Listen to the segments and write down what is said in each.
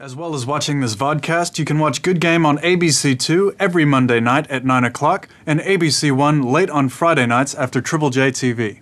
As well as watching this vodcast, you can watch Good Game on ABC2 every Monday night at 9 o'clock and ABC1 late on Friday nights after Triple J TV.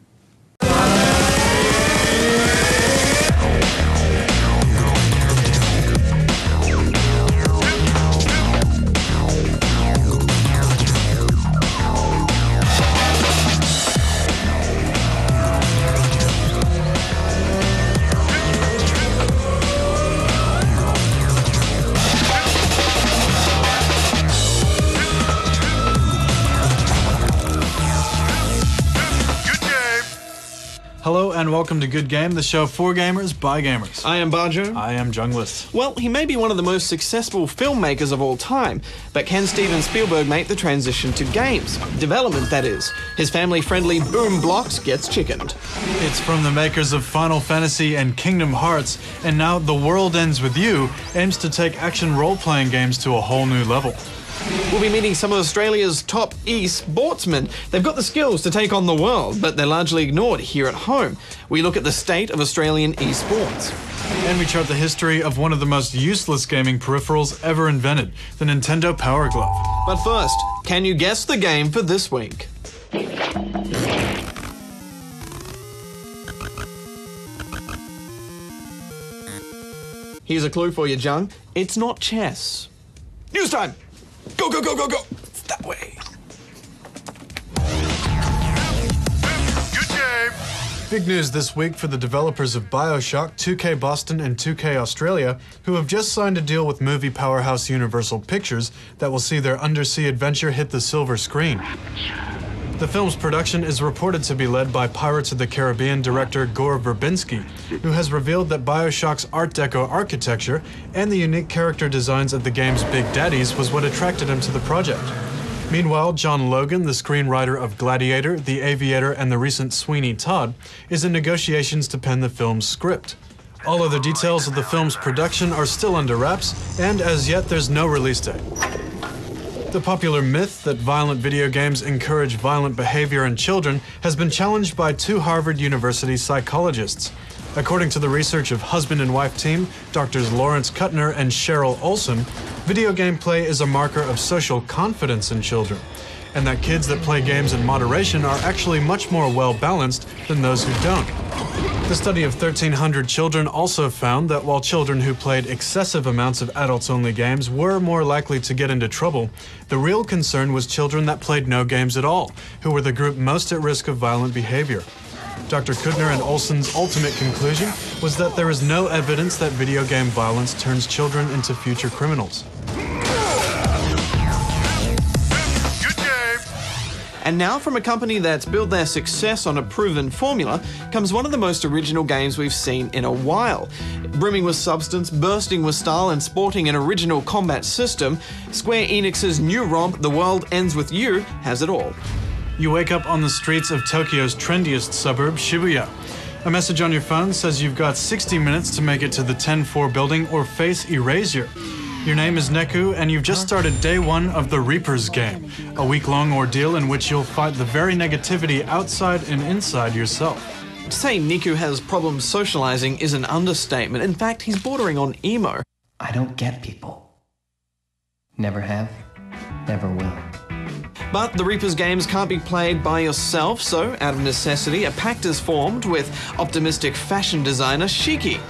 Hello and welcome to Good Game, the show for gamers by gamers. I am Barjo. I am Junglist. Well, he may be one of the most successful filmmakers of all time, but can Steven Spielberg make the transition to games? Development, that is. His family-friendly Boom Blocks gets chickened. It's from the makers of Final Fantasy and Kingdom Hearts, and now The World Ends With You aims to take action role-playing games to a whole new level. We'll be meeting some of Australia's top e-sportsmen. They've got the skills to take on the world, but they're largely ignored here at home. We look at the state of Australian e-sports. And we chart the history of one of the most useless gaming peripherals ever invented, the Nintendo Power Glove. But first, can you guess the game for this week? Here's a clue for you, Jung. It's not chess. News time! Go, go, go, go, go! It's that way. Good game! Big news this week for the developers of BioShock, 2K Boston, and 2K Australia, who have just signed a deal with movie powerhouse Universal Pictures that will see their undersea adventure hit the silver screen. The film's production is reported to be led by Pirates of the Caribbean director Gore Verbinski, who has revealed that BioShock's Art Deco architecture and the unique character designs of the game's Big Daddies was what attracted him to the project. Meanwhile, John Logan, the screenwriter of Gladiator, The Aviator, and the recent Sweeney Todd, is in negotiations to pen the film's script. All other details of the film's production are still under wraps, and as yet there's no release date. The popular myth that violent video games encourage violent behavior in children has been challenged by two Harvard University psychologists. According to the research of husband and wife team, Drs. Lawrence Kuttner and Cheryl Olson, video game play is a marker of social confidence in children, and that kids that play games in moderation are actually much more well-balanced than those who don't. The study of 1,300 children also found that while children who played excessive amounts of adults-only games were more likely to get into trouble, the real concern was children that played no games at all, who were the group most at risk of violent behavior. Dr. Kuttner and Olson's ultimate conclusion was that there is no evidence that video game violence turns children into future criminals. And now, from a company that's built their success on a proven formula, comes one of the most original games we've seen in a while. Brimming with substance, bursting with style, and sporting an original combat system, Square Enix's new romp, The World Ends With You, has it all. You wake up on the streets of Tokyo's trendiest suburb, Shibuya. A message on your phone says you've got 60 minutes to make it to the 10-4 building or face erasure. Your name is Neku, and you've just started day one of the Reaper's Game, a week-long ordeal in which you'll fight the very negativity outside and inside yourself. To say Neku has problems socializing is an understatement. In fact, he's bordering on emo. I don't get people. Never have, never will. But the Reaper's games can't be played by yourself, so out of necessity, a pact is formed with optimistic fashion designer Shiki.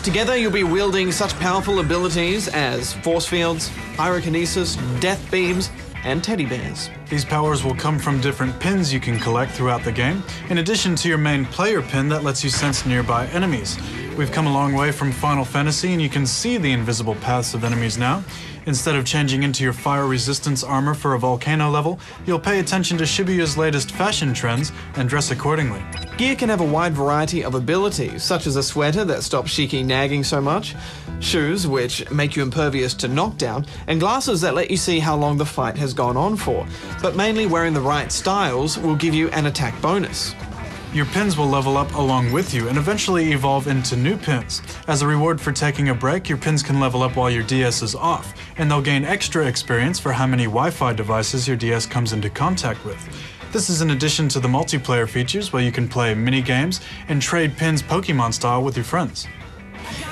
Together, you'll be wielding such powerful abilities as force fields, pyrokinesis, death beams, and teddy bears. These powers will come from different pins you can collect throughout the game, in addition to your main player pin that lets you sense nearby enemies. We've come a long way from Final Fantasy, and you can see the invisible paths of enemies now. Instead of changing into your fire resistance armor for a volcano level, you'll pay attention to Shibuya's latest fashion trends and dress accordingly. Gear can have a wide variety of abilities, such as a sweater that stops Shiki nagging so much, shoes which make you impervious to knockdown, and glasses that let you see how long the fight has gone on for. But mainly wearing the right styles will give you an attack bonus. Your pins will level up along with you and eventually evolve into new pins. As a reward for taking a break, your pins can level up while your DS is off, and they'll gain extra experience for how many Wi-Fi devices your DS comes into contact with. This is in addition to the multiplayer features where you can play mini-games and trade pins Pokemon style with your friends.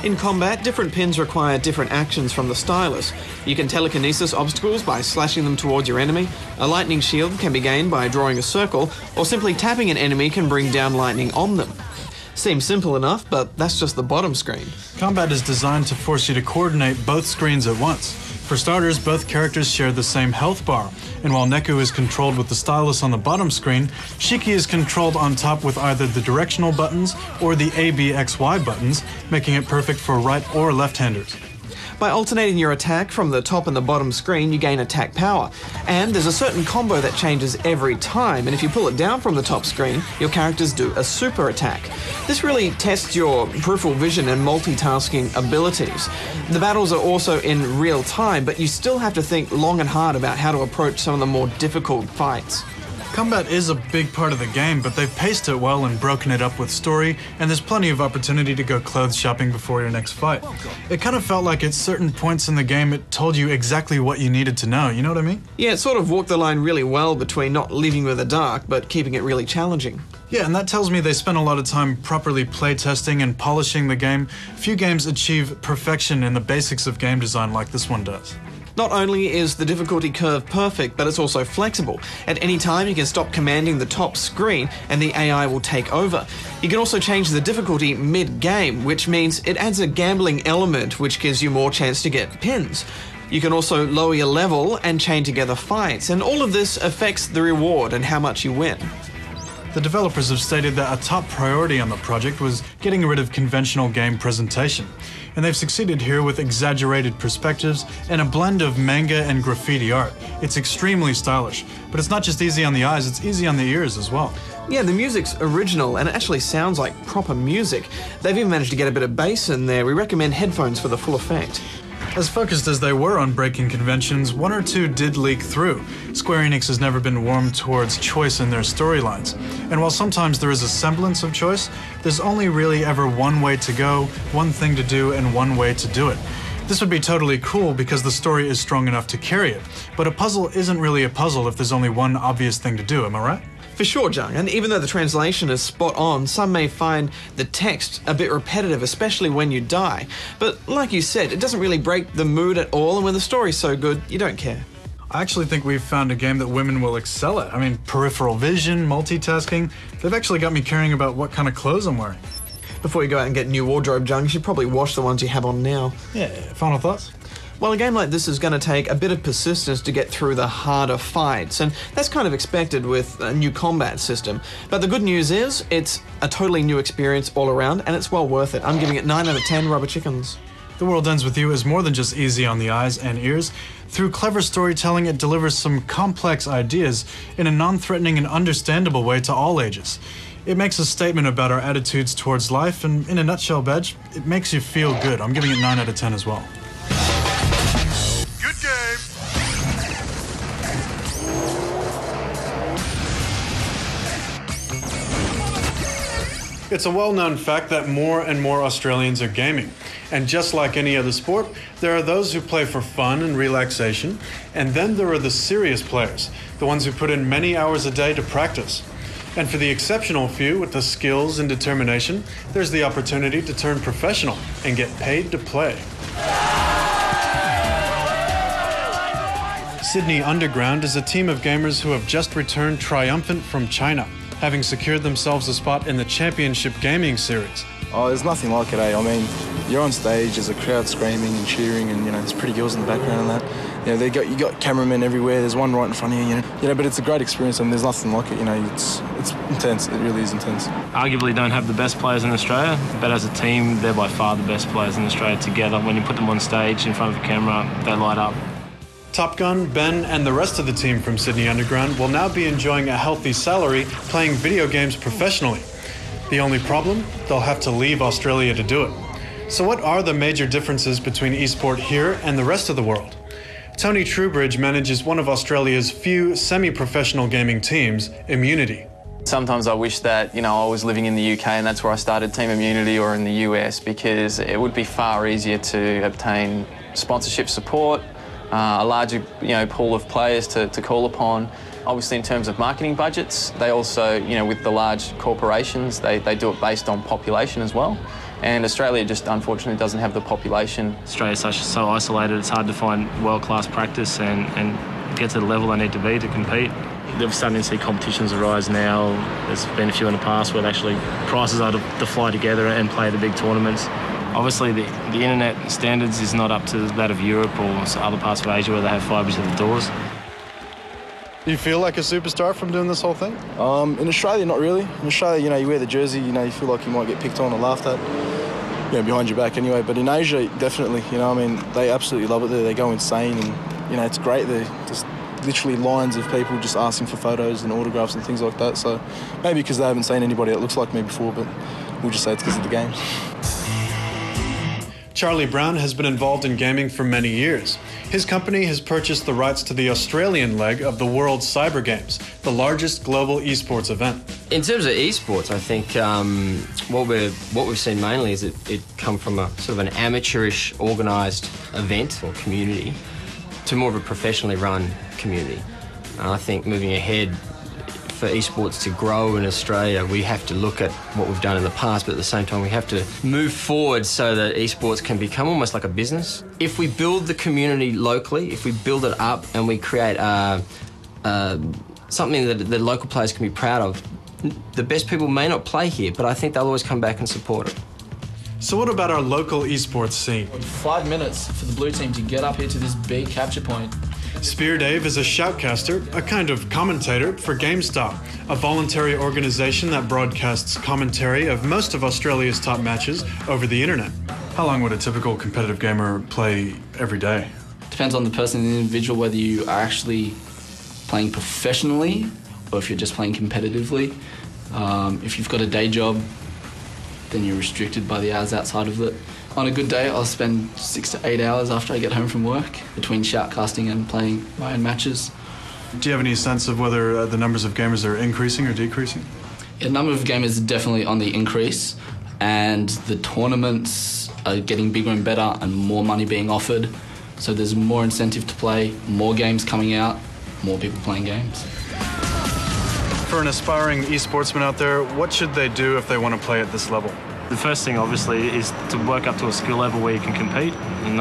In combat, different pins require different actions from the stylus. You can telekinesis obstacles by slashing them towards your enemy, a lightning shield can be gained by drawing a circle, or simply tapping an enemy can bring down lightning on them. Seems simple enough, but that's just the bottom screen. Combat is designed to force you to coordinate both screens at once. For starters, both characters share the same health bar, and while Neku is controlled with the stylus on the bottom screen, Shiki is controlled on top with either the directional buttons or the A, B, X, Y buttons, making it perfect for right or left-handers. By alternating your attack from the top and the bottom screen, you gain attack power. And there's a certain combo that changes every time, and if you pull it down from the top screen, your characters do a super attack. This really tests your peripheral vision and multitasking abilities. The battles are also in real time, but you still have to think long and hard about how to approach some of the more difficult fights. Combat is a big part of the game, but they've paced it well and broken it up with story, and there's plenty of opportunity to go clothes shopping before your next fight. It kind of felt like at certain points in the game it told you exactly what you needed to know, you know what I mean? Yeah, it sort of walked the line really well between not leaving you in the dark, but keeping it really challenging. Yeah, and that tells me they spent a lot of time properly playtesting and polishing the game. Few games achieve perfection in the basics of game design like this one does. Not only is the difficulty curve perfect, but it's also flexible. At any time, you can stop commanding the top screen and the AI will take over. You can also change the difficulty mid-game, which means it adds a gambling element, which gives you more chance to get pins. You can also lower your level and chain together fights, and all of this affects the reward and how much you win. The developers have stated that a top priority on the project was getting rid of conventional game presentation, and they've succeeded here with exaggerated perspectives and a blend of manga and graffiti art. It's extremely stylish, but it's not just easy on the eyes, it's easy on the ears as well. Yeah, the music's original and it actually sounds like proper music. They've even managed to get a bit of bass in there. We recommend headphones for the full effect. As focused as they were on breaking conventions, one or two did leak through. Square Enix has never been warm towards choice in their storylines. And while sometimes there is a semblance of choice, there's only really ever one way to go, one thing to do, and one way to do it. This would be totally cool because the story is strong enough to carry it. But a puzzle isn't really a puzzle if there's only one obvious thing to do, am I right? For sure, Jung, and even though the translation is spot on, some may find the text a bit repetitive, especially when you die. But like you said, it doesn't really break the mood at all, and when the story's so good, you don't care. I actually think we've found a game that women will excel at. I mean, peripheral vision, multitasking, they've actually got me caring about what kind of clothes I'm wearing. Before you go out and get new wardrobe, Jung, you should probably wash the ones you have on now. Yeah, final thoughts? Well, a game like this is going to take a bit of persistence to get through the harder fights, and that's kind of expected with a new combat system. But the good news is, it's a totally new experience all around, and it's well worth it. I'm giving it 9 out of 10 rubber chickens. The World Ends With You is more than just easy on the eyes and ears. Through clever storytelling, it delivers some complex ideas in a non-threatening and understandable way to all ages. It makes a statement about our attitudes towards life, and in a nutshell, Badge, it makes you feel good. I'm giving it 9 out of 10 as well. Good game. It's a well-known fact that more and more Australians are gaming. And just like any other sport, there are those who play for fun and relaxation, and then there are the serious players, the ones who put in many hours a day to practice. And for the exceptional few with the skills and determination, there's the opportunity to turn professional and get paid to play. Sydney Underground is a team of gamers who have just returned triumphant from China, having secured themselves a spot in the Championship Gaming Series. Oh, there's nothing like it, eh? I mean, you're on stage, there's a crowd screaming and cheering, and there's pretty girls in the background and that. You got cameramen everywhere. There's one right in front of you. But it's a great experience, and there's nothing like it. It's intense. It really is intense. Arguably, don't have the best players in Australia, but as a team, they're by far the best players in Australia together. When you put them on stage in front of a camera, they light up. Top Gun, Ben, and the rest of the team from Sydney Underground will now be enjoying a healthy salary playing video games professionally. The only problem? They'll have to leave Australia to do it. So what are the major differences between esport here and the rest of the world? Tony Truebridge manages one of Australia's few semi-professional gaming teams, Immunity. Sometimes I wish that, I was living in the UK and that's where I started Team Immunity, or in the US, because it would be far easier to obtain sponsorship support, a larger pool of players to call upon. Obviously, in terms of marketing budgets, they also, with the large corporations, they do it based on population as well. and Australia just unfortunately doesn't have the population. Australia's so isolated, it's hard to find world-class practice and get to the level they need to be to compete. They're starting to see competitions arise now. There's been a few in the past where actually prices are to fly together and play the big tournaments. Obviously, the internet standards is not up to that of Europe or other parts of Asia where they have fibres at the doors. Do you feel like a superstar from doing this whole thing? In Australia, not really. In Australia, you know, you wear the jersey, you know, you feel like you might get picked on or laughed at, you know, behind your back anyway. But in Asia, definitely, you know, I mean, they absolutely love it there. They go insane and, you know, it's great there. Just literally lines of people just asking for photos and autographs and things like that. So maybe because they haven't seen anybody that looks like me before, but we'll just say it's because of the games. Charlie Brown has been involved in gaming for many years. His company has purchased the rights to the Australian leg of the World Cyber Games, the largest global esports event. In terms of esports, I think what we've seen mainly is it come from a sort of an amateurish organised event or community to more of a professionally run community. And I think moving ahead, for esports to grow in Australia, we have to look at what we've done in the past, but at the same time we have to move forward so that esports can become almost like a business. If we build the community locally, if we build it up and we create something that the local players can be proud of, the best people may not play here, but I think they'll always come back and support it. So what about our local esports scene? 5 minutes for the blue team to get up here to this big capture point. Spear Dave is a shoutcaster, a kind of commentator for GameStop, a voluntary organisation that broadcasts commentary of most of Australia's top matches over the internet. How long would a typical competitive gamer play every day? Depends on the person and the individual, whether you are actually playing professionally or if you're just playing competitively. If you've got a day job, then you're restricted by the hours outside of it. On a good day, I'll spend 6 to 8 hours after I get home from work between shoutcasting and playing my own matches. Do you have any sense of whether the numbers of gamers are increasing or decreasing? The number of gamers is definitely on the increase, and the tournaments are getting bigger and better and more money being offered. So there's more incentive to play, more games coming out, more people playing games. For an aspiring esportsman out there, what should they do if they want to play at this level? The first thing, obviously, is to work up to a skill level where you can compete, and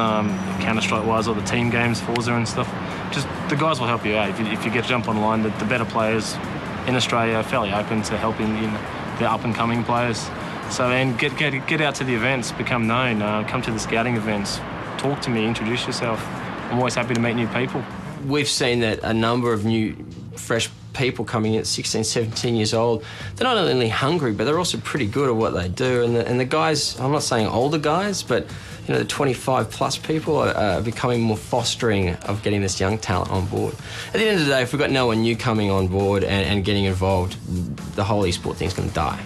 Counter-Strike-wise, or the team games, Forza and stuff. Just the guys will help you out. If you get to jump online, the better players in Australia are fairly open to helping the up-and-coming players. So, and get out to the events, become known, come to the scouting events, talk to me, introduce yourself. I'm always happy to meet new people. We've seen that a number of new, fresh people coming in at 16, 17 years old, they're not only hungry, but they're also pretty good at what they do. And the guys, I'm not saying older guys, but you know, the 25 plus people are becoming more fostering of getting this young talent on board. At the end of the day, if we've got no one new coming on board and getting involved, the whole esport thing's going to die.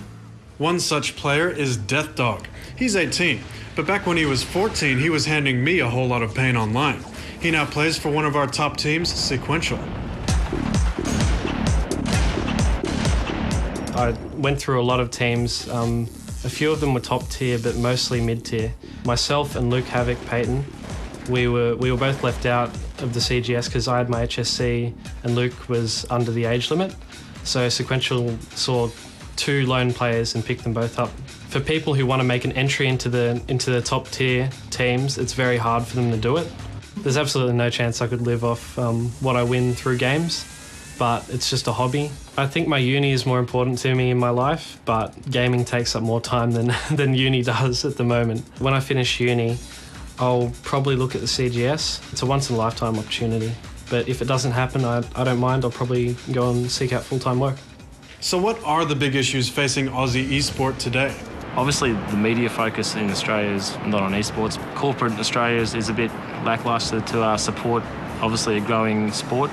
One such player is Death Dog. He's 18, but back when he was 14, he was handing me a whole lot of pain online. He now plays for one of our top teams, Sequential. I went through a lot of teams. A few of them were top tier, but mostly mid tier. Myself and Luke Havoc Payton, we were both left out of the CGS because I had my HSC and Luke was under the age limit. So Sequential saw 2 lone players and picked them both up. For people who want to make an entry into the top tier teams, it's very hard for them to do it. There's absolutely no chance I could live off what I win through games, but it's just a hobby. I think my uni is more important to me in my life, but gaming takes up more time than uni does at the moment. When I finish uni, I'll probably look at the CGS. It's a once-in-a-lifetime opportunity, but if it doesn't happen, I don't mind. I'll probably go and seek out full-time work. So what are the big issues facing Aussie esport today? Obviously, the media focus in Australia is not on esports. Corporate Australia is a bit lacklustre to support, obviously, a growing sport.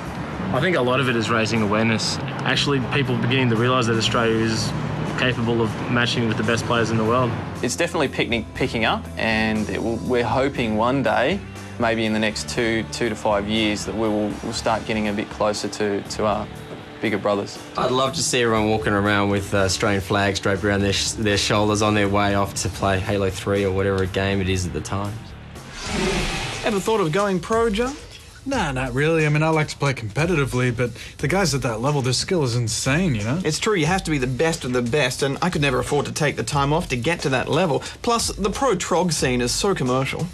I think a lot of it is raising awareness. Actually, people beginning to realise that Australia is capable of matching with the best players in the world. It's definitely picking up, and we're hoping one day, maybe in the next 2 to 5 years, that we'll start getting a bit closer to our bigger brothers. I'd love to see everyone walking around with Australian flags draped around their shoulders on their way off to play Halo 3 or whatever game it is at the time. Ever thought of going pro, Joe? Nah, not really. I mean, I like to play competitively, but the guys at that level, their skill is insane, you know? It's true, you have to be the best of the best, and I could never afford to take the time off to get to that level. Plus, the pro trog scene is so commercial.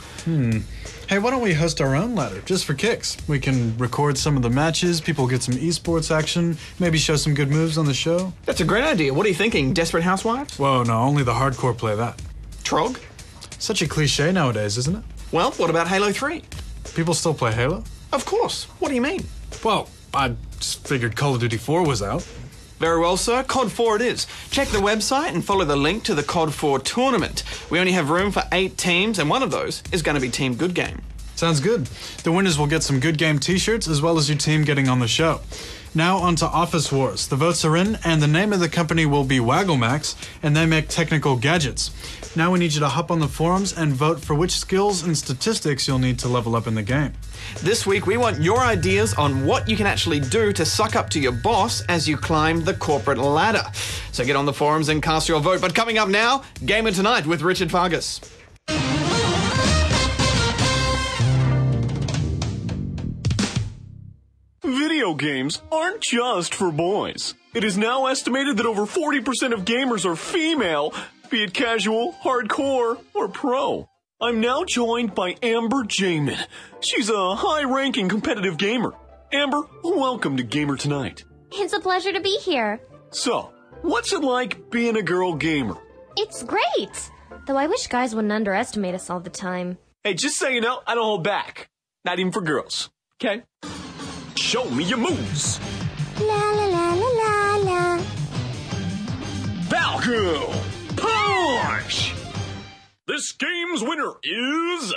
Hey, why don't we host our own ladder, just for kicks? We can record some of the matches, people get some esports action, maybe show some good moves on the show. That's a great idea. What are you thinking, Desperate Housewives? Whoa, no, only the hardcore play that. Trog? Such a cliche nowadays, isn't it? Well, what about Halo 3? People still play Halo? Of course. What do you mean? Well, I just figured Call of Duty 4 was out. Very well, sir. COD 4 it is. Check the website and follow the link to the COD 4 tournament. We only have room for 8 teams, and one of those is going to be Team Good Game. Sounds good. The winners will get some Good Game t-shirts as well as your team getting on the show. Now on to Office Wars. The votes are in, and the name of the company will be Wagglemax, and they make technical gadgets. Now we need you to hop on the forums and vote for which skills and statistics you'll need to level up in the game. This week, we want your ideas on what you can actually do to suck up to your boss as you climb the corporate ladder. So get on the forums and cast your vote. But coming up now, Gamer Tonight with Richard Fargus. Video games aren't just for boys. It is now estimated that over 40% of gamers are female, be it casual, hardcore, or pro. I'm now joined by Amber Jamin. She's a high-ranking competitive gamer. Amber, welcome to Gamer Tonight. It's a pleasure to be here. So, what's it like being a girl gamer? It's great! Though I wish guys wouldn't underestimate us all the time. Hey, just so you know, I don't hold back. Not even for girls. Okay? Show me your moves. La la la la la la. Falco! Punch! This game's winner is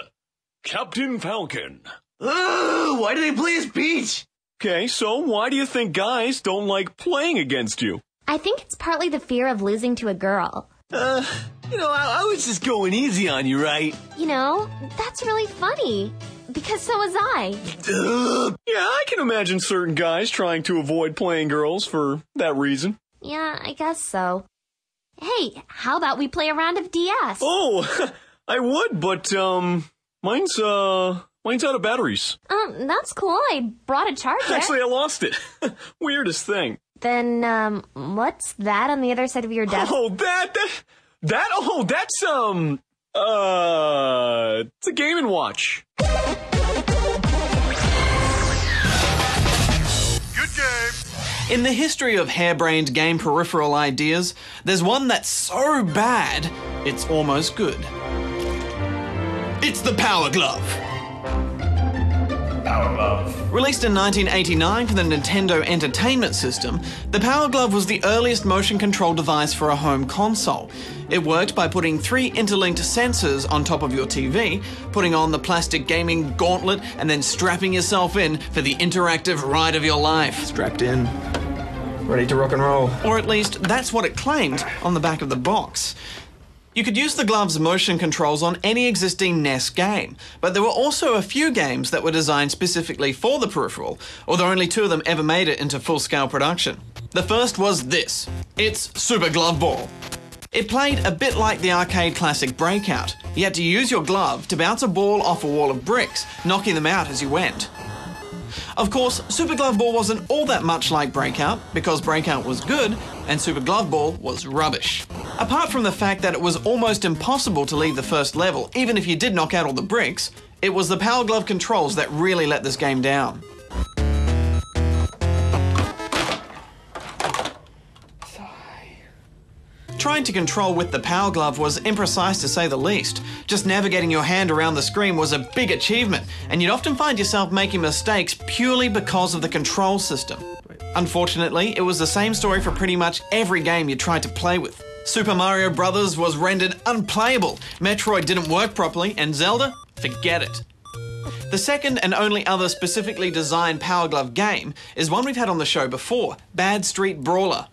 Captain Falcon. Ugh, why do they play as Peach? Okay, so why do you think guys don't like playing against you? I think it's partly the fear of losing to a girl. I was just going easy on you, right? You know, that's really funny. Because so was I. Yeah, I can imagine certain guys trying to avoid playing girls for that reason. Yeah, I guess so. Hey, how about we play a round of DS? Oh, I would, but, mine's out of batteries. That's cool. I brought a charger. Actually, I lost it. Weirdest thing. Then, what's that on the other side of your desk? Oh, that's, it's a Game & Watch. Good game. In the history of harebrained game peripheral ideas, there's one that's so bad, it's almost good. It's the Power Glove. Power Glove. Released in 1989 for the Nintendo Entertainment System, the Power Glove was the earliest motion control device for a home console. It worked by putting 3 interlinked sensors on top of your TV, putting on the plastic gaming gauntlet, and then strapping yourself in for the interactive ride of your life. Strapped in, ready to rock and roll. Or at least, that's what it claimed on the back of the box. You could use the glove's motion controls on any existing NES game, but there were also a few games that were designed specifically for the peripheral, although only 2 of them ever made it into full-scale production. The first was this. It's Super Glove Ball. It played a bit like the arcade classic Breakout. You had to use your glove to bounce a ball off a wall of bricks, knocking them out as you went. Of course, Super Glove Ball wasn't all that much like Breakout, because Breakout was good and Super Glove Ball was rubbish. Apart from the fact that it was almost impossible to leave the first level, even if you did knock out all the bricks, it was the Power Glove controls that really let this game down. Trying to control with the Power Glove was imprecise to say the least. Just navigating your hand around the screen was a big achievement, and you'd often find yourself making mistakes purely because of the control system. Unfortunately, it was the same story for pretty much every game you tried to play with. Super Mario Bros. Was rendered unplayable, Metroid didn't work properly, and Zelda? Forget it. The second and only other specifically designed Power Glove game is one we've had on the show before, Bad Street Brawler.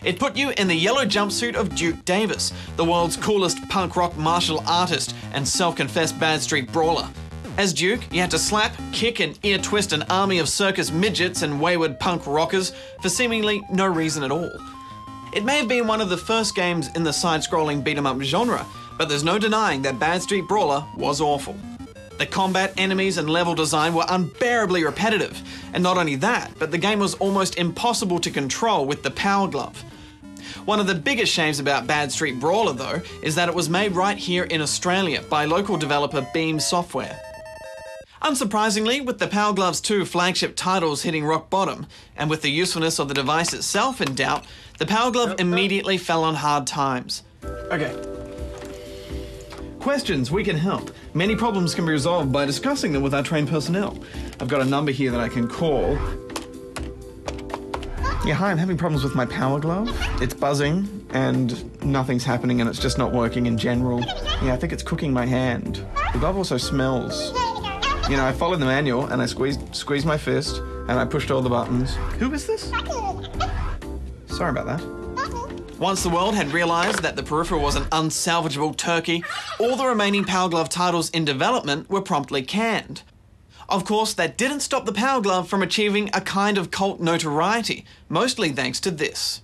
It put you in the yellow jumpsuit of Duke Davis, the world's coolest punk rock martial artist and self-confessed Bad Street Brawler. As Duke, you had to slap, kick and ear twist an army of circus midgets and wayward punk rockers for seemingly no reason at all. It may have been one of the first games in the side-scrolling beat-em-up genre, but there's no denying that Bad Street Brawler was awful. The combat, enemies and level design were unbearably repetitive. And not only that, but the game was almost impossible to control with the Power Glove. One of the biggest shames about Bad Street Brawler, though, is that it was made right here in Australia by local developer Beam Software. Unsurprisingly, with the Power Glove's 2 flagship titles hitting rock bottom, and with the usefulness of the device itself in doubt, the Power Glove immediately fell on hard times. Okay. Questions, we can help. Many problems can be resolved by discussing them with our trained personnel. I've got a number here that I can call. Yeah, hi, I'm having problems with my Power Glove. It's buzzing and nothing's happening and it's just not working in general. Yeah, I think it's cooking my hand. The glove also smells. You know, I followed the manual and I squeezed my fist and I pushed all the buttons. Who is this? Sorry about that. Once the world had realised that the peripheral was an unsalvageable turkey, all the remaining Power Glove titles in development were promptly canned. Of course, that didn't stop the Power Glove from achieving a kind of cult notoriety, mostly thanks to this.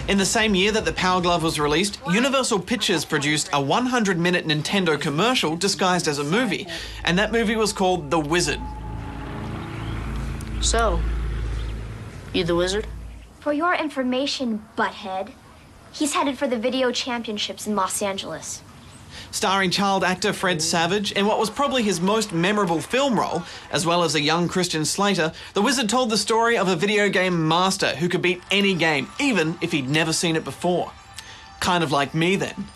In the same year that the Power Glove was released, Universal Pictures produced a 100-minute Nintendo commercial disguised as a movie, and that movie was called The Wizard. So, you the wizard? For your information, butthead, he's headed for the video championships in Los Angeles. Starring child actor Fred Savage in what was probably his most memorable film role, as well as a young Christian Slater, The Wizard told the story of a video game master who could beat any game, even if he'd never seen it before. Kind of like me then.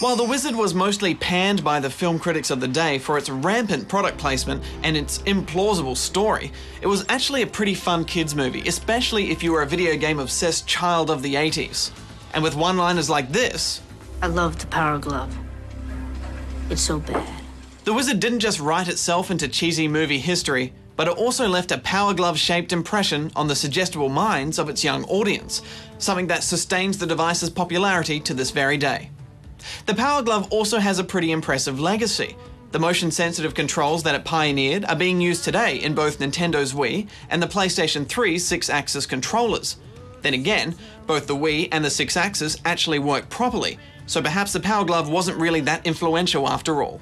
While The Wizard was mostly panned by the film critics of the day for its rampant product placement and its implausible story, it was actually a pretty fun kids movie, especially if you were a video game obsessed child of the 80s. And with one-liners like this, I love the Power Glove. It's so bad. The Wizard didn't just write itself into cheesy movie history, but it also left a Power Glove-shaped impression on the suggestible minds of its young audience, something that sustains the device's popularity to this very day. The Power Glove also has a pretty impressive legacy. The motion-sensitive controls that it pioneered are being used today in both Nintendo's Wii and the PlayStation 3's 6-axis controllers. Then again, both the Wii and the 6-axis actually work properly, so perhaps the Power Glove wasn't really that influential after all.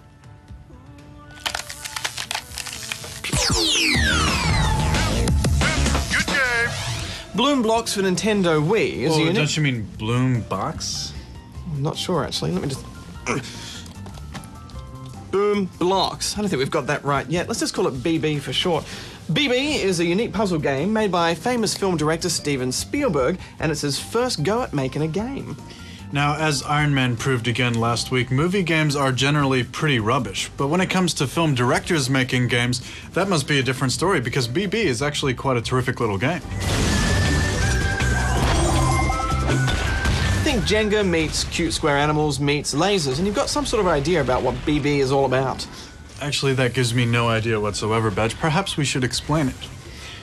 Good game! Bloom Blocks for Nintendo Wii is unique. Don't you mean Bloom Box? I'm not sure, actually. Let me just... Boom Blocks. I don't think we've got that right yet. Let's just call it BB for short. BB is a unique puzzle game made by famous film director Steven Spielberg, and it's his first go at making a game. Now, as Iron Man proved again last week, movie games are generally pretty rubbish. But when it comes to film directors making games, that must be a different story, because BB is actually quite a terrific little game. Think Jenga meets cute square animals meets lasers, and you've got some sort of idea about what BB is all about. Actually, that gives me no idea whatsoever, Badge. Perhaps we should explain it.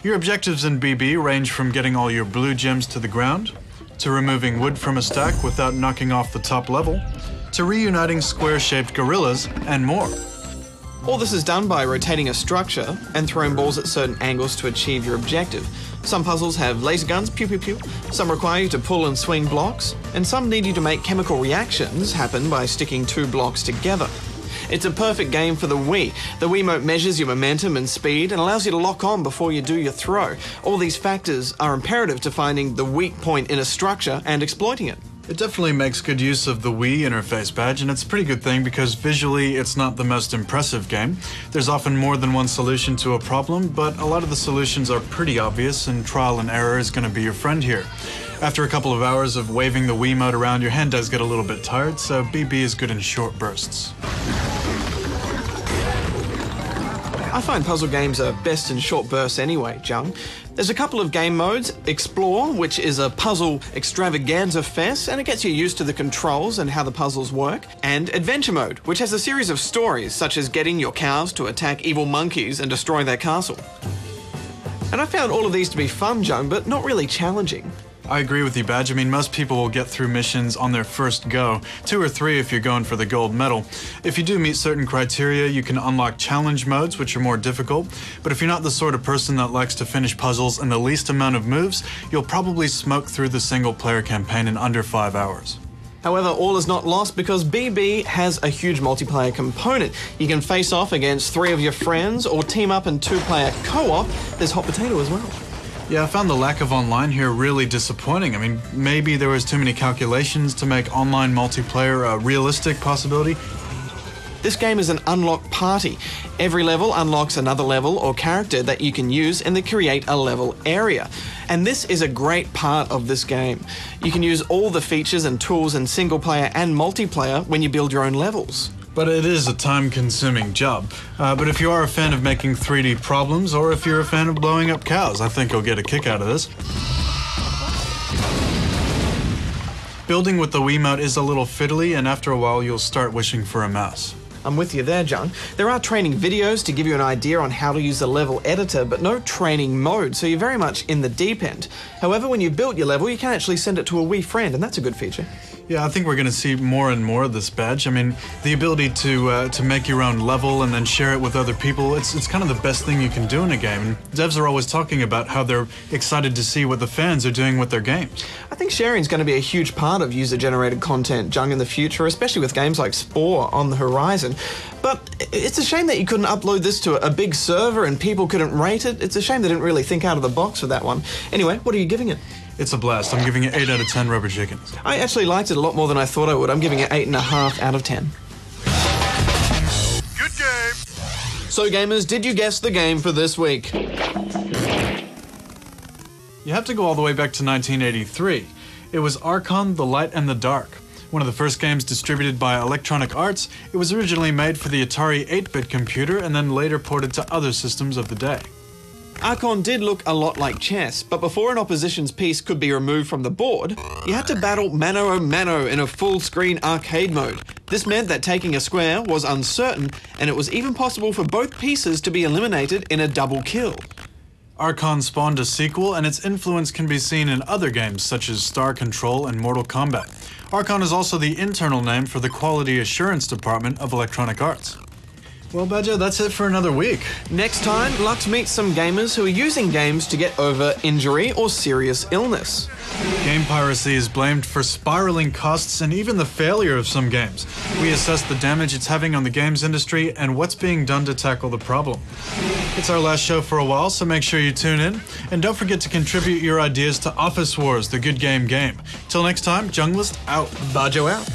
Your objectives in BB range from getting all your blue gems to the ground, to removing wood from a stack without knocking off the top level, to reuniting square-shaped gorillas, and more. All this is done by rotating a structure and throwing balls at certain angles to achieve your objective. Some puzzles have laser guns, pew pew pew, some require you to pull and swing blocks, and some need you to make chemical reactions happen by sticking 2 blocks together. It's a perfect game for the Wii. The Wiimote measures your momentum and speed and allows you to lock on before you do your throw. All these factors are imperative to finding the weak point in a structure and exploiting it. It definitely makes good use of the Wii interface, Badge, and it's a pretty good thing because visually it's not the most impressive game. There's often more than one solution to a problem, but a lot of the solutions are pretty obvious and trial and error is going to be your friend here. After a couple of hours of waving the Wiimote around, your hand does get a little bit tired, so BB is good in short bursts. I find puzzle games are best in short bursts anyway, Jung. There's a couple of game modes. Explore, which is a puzzle extravaganza fest, and it gets you used to the controls and how the puzzles work. And Adventure Mode, which has a series of stories, such as getting your cows to attack evil monkeys and destroy their castle. And I found all of these to be fun, Jung, but not really challenging. I agree with you, Badge. I mean, most people will get through missions on their first go, 2 or 3 if you're going for the gold medal. If you do meet certain criteria, you can unlock challenge modes, which are more difficult. But if you're not the sort of person that likes to finish puzzles in the least amount of moves, you'll probably smoke through the single-player campaign in under 5 hours. However, all is not lost because BB has a huge multiplayer component. You can face off against 3 of your friends or team up in 2-player co-op. There's hot potato as well. Yeah, I found the lack of online here really disappointing. I mean, maybe there was too many calculations to make online multiplayer a realistic possibility. This game is an unlock party. Every level unlocks another level or character that you can use in the create a level area. And this is a great part of this game. You can use all the features and tools in single player and multiplayer when you build your own levels. But it is a time-consuming job. But if you are a fan of making 3D problems, or if you're a fan of blowing up cows, I think you'll get a kick out of this. Building with the Wiimote is a little fiddly, and after a while you'll start wishing for a mouse. I'm with you there, John. There are training videos to give you an idea on how to use the level editor, but no training mode, so you're very much in the deep end. However, when you've built your level, you can actually send it to a Wii friend, and that's a good feature. Yeah, I think we're going to see more and more of this badge. I mean, the ability to make your own level and then share it with other people, it's kind of the best thing you can do in a game. And devs are always talking about how they're excited to see what the fans are doing with their games. I think sharing is going to be a huge part of user-generated content, Jung, in the future, especially with games like Spore on the horizon. But it's a shame that you couldn't upload this to a big server and people couldn't rate it. It's a shame they didn't really think out of the box with that one. Anyway, what are you giving it? It's a blast. I'm giving it 8 out of 10 rubber chickens. I actually liked it a lot more than I thought I would. I'm giving it 8.5 out of 10. Good game. So gamers, did you guess the game for this week? You have to go all the way back to 1983. It was Archon, The Light and the Dark. One of the first games distributed by Electronic Arts. It was originally made for the Atari 8-bit computer and then later ported to other systems of the day. Archon did look a lot like chess, but before an opposition's piece could be removed from the board, you had to battle mano a mano in a full-screen arcade mode. This meant that taking a square was uncertain, and it was even possible for both pieces to be eliminated in a double kill. Archon spawned a sequel, and its influence can be seen in other games such as Star Control and Mortal Kombat. Archon is also the internal name for the Quality Assurance Department of Electronic Arts. Well, Badger, that's it for another week. Next time, Lux meets some gamers who are using games to get over injury or serious illness. Game piracy is blamed for spiraling costs and even the failure of some games. We assess the damage it's having on the games industry and what's being done to tackle the problem. It's our last show for a while, so make sure you tune in. And don't forget to contribute your ideas to Office Wars, the Good Game game. Till next time, Junglist out. Bajo out.